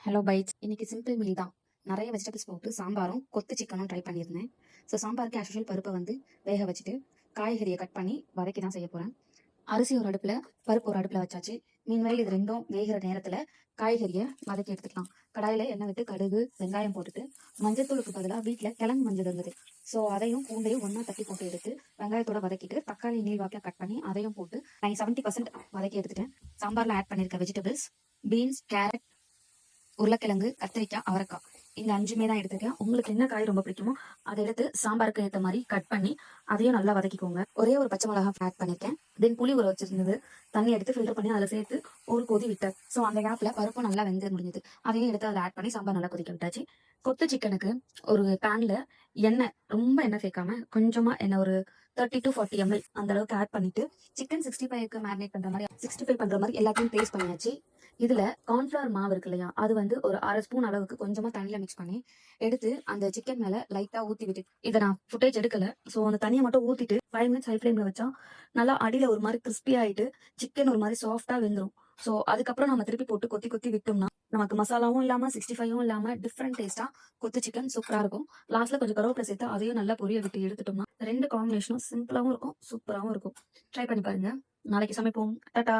Hello பைட்ஸ். இன்னைக்கு simple meal தான். நிறைய வெஜிடபிள்ஸ் போட்டு சாம்பாரும் கொத்து சிக்கனும் ட்ரை பண்ணியிருந்தேன். ஸோ சாம்பாருக்கு ஆஸ் பருப்பை வந்து வேக வச்சுட்டு காய்கறியை கட் பண்ணி வதக்கி தான் செய்ய போகிறேன். அரிசி ஒரு அடுப்பில், பருப்பு ஒரு அடுப்பில் வச்சாச்சு. மீன்வெளி இது ரெண்டும் வேகிற நேரத்தில் காய்கறியை வதக்கி எடுத்துக்கலாம். கடாயில் எண்ணெய் விட்டு கடுகு வெங்காயம் போட்டுட்டு மஞ்சத்தூளுக்கு பதிலாக வீட்டில் கிழங்கு மஞ்சள் இருந்தது. ஸோ அதையும் பூண்டையும் ஒன்றா தட்டி போட்டு எடுத்து வெங்காயத்தோட வதக்கிட்டு தக்காளி நீள்வாக்கில் கட் பண்ணி அதையும் போட்டு நான் 70% வதக்கி எடுத்துட்டேன். சாம்பாரில் ஆட் பண்ணியிருக்க வெஜிடபிள்ஸ் பீன்ஸ், கேரட், உருளைக்கிழங்கு, கத்திரிக்காய், அவரைக்காய் இந்த 5மே தான் எடுத்துருக்கேன். உங்களுக்கு என்ன காய் ரொம்ப பிடிக்குமோ அதை எடுத்து சாம்பாருக்கு ஏற்ற மாதிரி கட் பண்ணி அதையும் நல்லா வதக்கிக்கோங்க. ஒரே ஒரு பச்சை மிளகா ஆட் பண்ணியிருக்கேன். தென் புளி ஊற வச்சிருந்தது தண்ணி எடுத்து ஃபில்டர் பண்ணி அதில் சேர்த்து ஒரு கொதி விட்டேன். ஸோ அந்த கேப்பில் பருப்பும் நல்லா வெந்து முடிஞ்சது. அதையும் எடுத்து அதில் ஆட் பண்ணி சாம்பார் நல்லா கொதிக்க விட்டாச்சு. கொத்து சிக்கனுக்கு ஒரு பேனில் எண்ணெய், ரொம்ப எண்ணெய் சேர்க்காம கொஞ்சமாக எண்ணெய், ஒரு 30 to 40 ml அந்த அளவுக்கு ஆட் பண்ணிட்டு சிக்கன் 65க்கு மேரினேட் பண்ணுற மாதிரி 65 பண்ணுற மாதிரி எல்லாத்தையும் பேஸ்ட் பண்ணியாச்சு. இதுல கார்ன்ஃபிளவர் மாவு இருக்கு இல்லையா, அது வந்து ஒரு 1/2 ஸ்பூன் அளவுக்கு கொஞ்சமா தண்ணியில மிக்ஸ் பண்ணி எடுத்து அந்த சிக்கன் மேல லைட்டா ஊத்தி விட்டு, இதை நான் ஃபுட்டேஜ் எடுக்கல. ஸோ அந்த தண்ணியை மட்டும் ஊத்திட்டு 5 மினிட்ஸ் ஹை ஃபிளேம்ல வச்சா நல்லா அடியில ஒரு மாதிரி கிறிஸ்பி ஆயிட்டு சிக்கன் ஒரு மாதிரி சாஃப்டா வெந்துடும். ஸோ அதுக்கப்புறம் நம்ம திருப்பி போட்டு கொத்தி கொத்தி விட்டோம்னா நமக்கு மசாலாவும் இல்லாம 65ம் இல்லாம டிஃப்ரெண்ட் டேஸ்டா கொத்து சிக்கன் சூப்பரா இருக்கும். லாஸ்ட்ல கொஞ்சம் கருவேப்பிலை சேர்த்து அதையும் நல்லா பொரிய விட்டு எடுத்துட்டோம்னா ரெண்டு காம்பினேஷனும் சிம்பிளாவும் இருக்கும், சூப்பராகவும் இருக்கும். ட்ரை பண்ணி பாருங்க. நாளைக்கு சமைப்போம். டாடா.